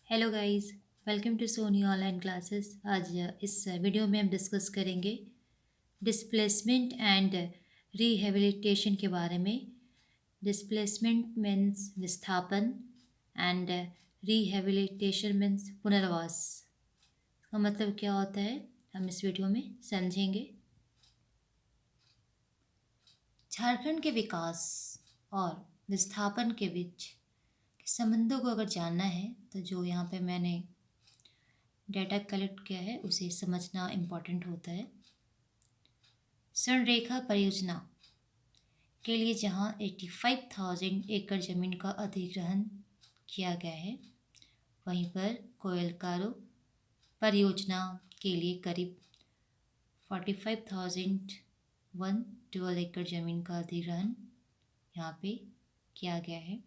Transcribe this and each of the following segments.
Hello guys, welcome to Sony online classes. आज इस video में हम डिस्कस करेंगे डिस्प्लेसमेंट एंड रिहेबिलिटेशन के बारे में। डिस्प्लेसमेंट मीन्स विस्थापन एंड रिहेबिलिटेशन मीन्स पुनर्वास। इसका मतलब क्या होता है हम इस वीडियो में समझेंगे। झारखंड के विकास और विस्थापन के बीच के संबंधों को अगर जानना है तो जो यहाँ पे मैंने डाटा कलेक्ट किया है उसे समझना इम्पॉर्टेंट होता है। संरेखा परियोजना के लिए जहां 85,000 एकड़ जमीन का अधिग्रहण किया गया है, वहीं पर कोयलकारो परियोजना के लिए करीब 45,112 एकड़ जमीन का अधिग्रहण यहाँ पे किया गया है।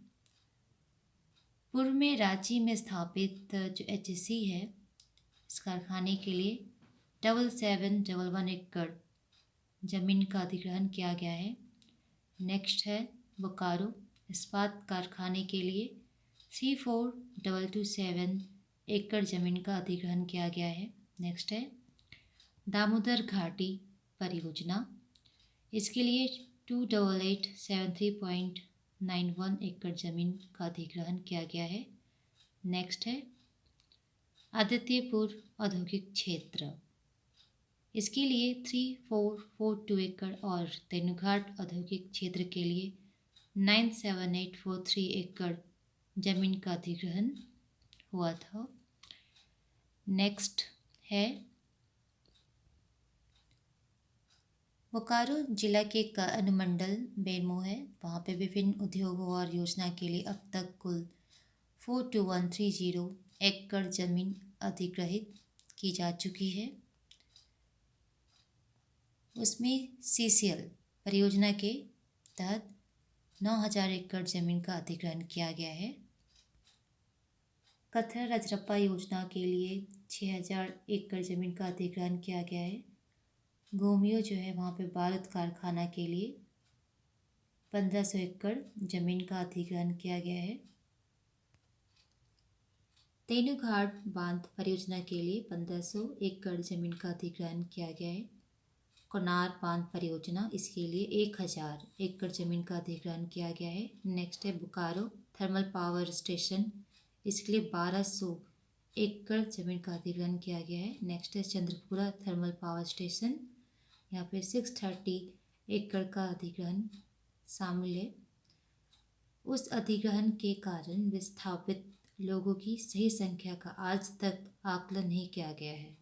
पूर्व में रांची में स्थापित जो HSC है, इस कारखाने के लिए 7711 एकड़ जमीन का अधिग्रहण किया गया है। नेक्स्ट है बोकारो इस्पात कारखाने के लिए 34,227 एकड़ ज़मीन का अधिग्रहण किया गया है। नेक्स्ट है दामोदर घाटी परियोजना, इसके लिए 28873.91 एकड़ ज़मीन का अधिग्रहण किया गया है। नेक्स्ट है आदित्यपुर औद्योगिक क्षेत्र, इसके लिए 3442 एकड़ और तेनुघाट औद्योगिक क्षेत्र के लिए 97843 एकड़ जमीन का अधिग्रहण हुआ था। नेक्स्ट है बोकारो जिला के एक अनुमंडल बेरमो है, वहाँ पे विभिन्न उद्योगों और योजना के लिए अब तक कुल 42130 एकड़ जमीन अधिग्रहित की जा चुकी है। उसमें CCL परियोजना के तहत 9,000 एकड़ जमीन का अधिग्रहण किया गया है। कथरा रजरप्पा योजना के लिए 6,000 एकड़ जमीन का अधिग्रहण किया गया है। गोमियो जो है वहाँ पे बारूद कारखाना के लिए 1500 एकड़ जमीन का अधिग्रहण किया गया है। तेनुघाट बांध परियोजना के लिए 1500 एकड़ जमीन का अधिग्रहण किया गया है। कोनार बांध परियोजना, इसके लिए 1,000 एकड़ जमीन का अधिग्रहण किया गया है। नेक्स्ट है बोकारो थर्मल पावर स्टेशन, इसके लिए 1200 एकड़ जमीन का अधिग्रहण किया गया है। नेक्स्ट है चंद्रपुरा थर्मल पावर स्टेशन, यहाँ पे 630 एकड़ का अधिग्रहण शामिल है। उस अधिग्रहण के कारण विस्थापित लोगों की सही संख्या का आज तक आकलन नहीं किया गया है।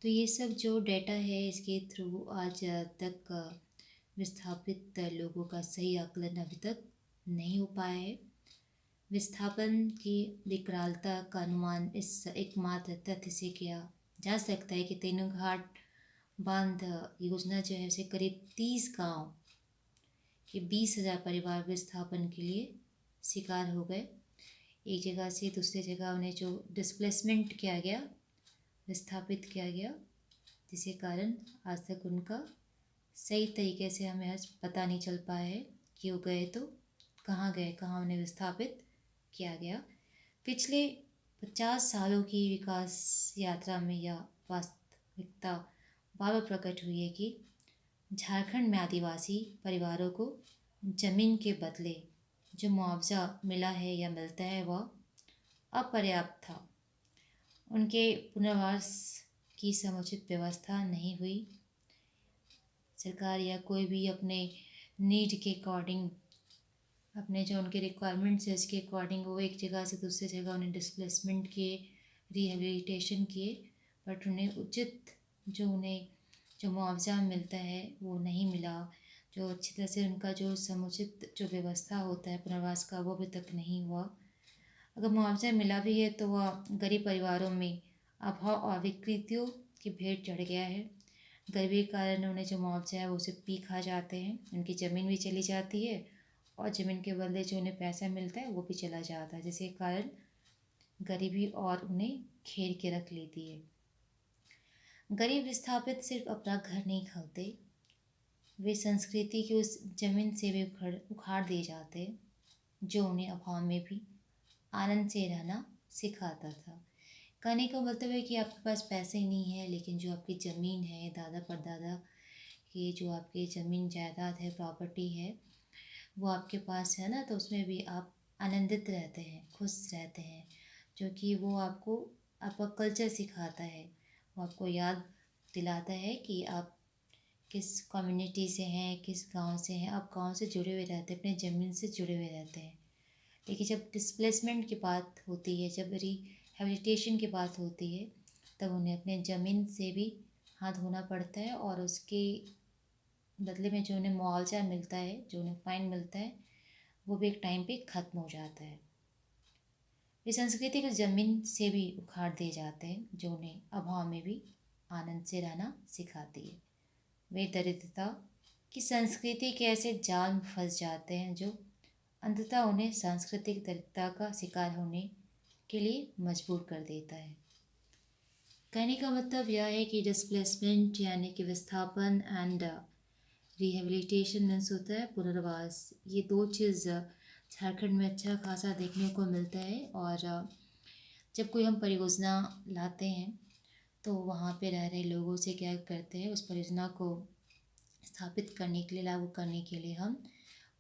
तो ये सब जो डेटा है इसके थ्रू आज तक विस्थापित लोगों का सही आकलन अभी तक नहीं हो पाया है। विस्थापन की विकरालता का अनुमान इस एकमात्र तथ्य से किया जा सकता है कि तेनुघाट बांध योजना जो है उसे करीब 30 गांव के 20,000 परिवार विस्थापन के लिए शिकार हो गए। एक जगह से दूसरी जगह उन्हें जो डिस्प्लेसमेंट किया गया, विस्थापित किया गया, जिसके कारण आज तक उनका सही तरीके से हमें आज पता नहीं चल पाया है कि वो गए तो कहाँ गए, कहाँ उन्हें विस्थापित किया गया। पिछले 50 सालों की विकास यात्रा में यह वास्तविकता बार बार प्रकट हुई है कि झारखंड में आदिवासी परिवारों को जमीन के बदले जो मुआवजा मिला है या मिलता है वह अपर्याप्त था। उनके पुनर्वास की समुचित व्यवस्था नहीं हुई। सरकार या कोई भी अपने नीड के अकॉर्डिंग, अपने जो उनके रिक्वायरमेंट्स है उसके अकॉर्डिंग वो एक जगह से दूसरी जगह उन्हें डिस्प्लेसमेंट किए, रिहेबिलिटेशन किए, बट उन्हें उचित उन्हें जो मुआवजा मिलता है वो नहीं मिला। जो अच्छी तरह से उनका जो समुचित जो व्यवस्था होता है पुनर्वास का वो अभी तक नहीं हुआ। अगर मुआवजा मिला भी है तो वह गरीब परिवारों में अभाव और विकृतियों की भेंट चढ़ गया है। गरीबी के कारण उन्हें जो मुआवजा है वो उसे पी खा जाते हैं, उनकी ज़मीन भी चली जाती है और ज़मीन के बदले जो उन्हें पैसा मिलता है वो भी चला जाता है, जिसके कारण गरीबी और उन्हें घेर के रख लेती है। गरीब विस्थापित सिर्फ अपना घर नहीं खाते, वे संस्कृति की उस जमीन से भी उखाड़ दिए जाते हैं जो उन्हें अभाव में भी आनंद से रहना सिखाता था। कहने का मतलब है कि आपके पास पैसे नहीं है, लेकिन जो आपकी ज़मीन है, दादा परदादा की जो आपकी ज़मीन जायदाद है, प्रॉपर्टी है, वो आपके पास है ना, तो उसमें भी आप आनंदित रहते हैं, खुश रहते हैं, जो कि वो आपको आपका कल्चर सिखाता है। वो आपको याद दिलाता है कि आप किस कम्युनिटी से हैं, किस गांव से हैं। आप गांव से जुड़े हुए रहते हैं, अपने ज़मीन से जुड़े हुए रहते हैं। लेकिन जब डिस्प्लेसमेंट की बात होती है, जब रिहेबिलिटेशन की बात होती है, तब उन्हें अपने ज़मीन से भी हाथ धोना पड़ता है, और उसके बदले में जो उन्हें मुआवजा मिलता है, जो उन्हें फ़ाइन मिलता है, वो भी एक टाइम पे ख़त्म हो जाता है। वे संस्कृति को ज़मीन से भी उखाड़ दिए जाते हैं, जो उन्हें अभाव में भी आनंद से रहना सिखाती है। वे दरिद्रता की संस्कृति के ऐसे जाल में फंस जाते हैं जो अंततः उन्हें सांस्कृतिक दरिद्रता का शिकार होने के लिए मजबूर कर देता है। कहने का मतलब यह है कि डिस्प्लेसमेंट यानी कि विस्थापन एंड रिहेबिलिटेशन मीन्स होता है पुनर्वास। ये दो चीज़ झारखंड में अच्छा खासा देखने को मिलता है। और जब कोई हम परियोजना लाते हैं, तो वहाँ पे रह रहे लोगों से क्या करते हैं, उस परियोजना को स्थापित करने के लिए, लागू करने के लिए हम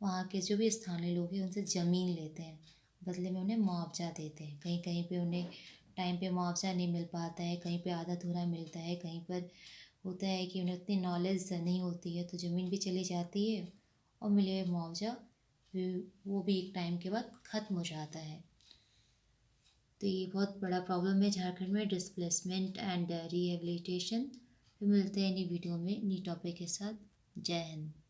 वहाँ के जो भी स्थानीय लोग हैं उनसे ज़मीन लेते हैं, बदले में उन्हें मुआवजा देते हैं। कहीं कहीं पे उन्हें टाइम पे मुआवजा नहीं मिल पाता है, कहीं पे आधा अधूरा मिलता है, कहीं पर होता है कि उन्हें उतनी नॉलेज नहीं होती है, तो ज़मीन भी चली जाती है और मिले हुए मुआवजा वो भी एक टाइम के बाद ख़त्म हो जाता है। तो ये बहुत बड़ा प्रॉब्लम है झारखंड में, डिस्प्लेसमेंट एंड रिहेबिलिटेशन। फिर मिलते हैं नई वीडियो में नई टॉपिक के साथ। जय हिंद।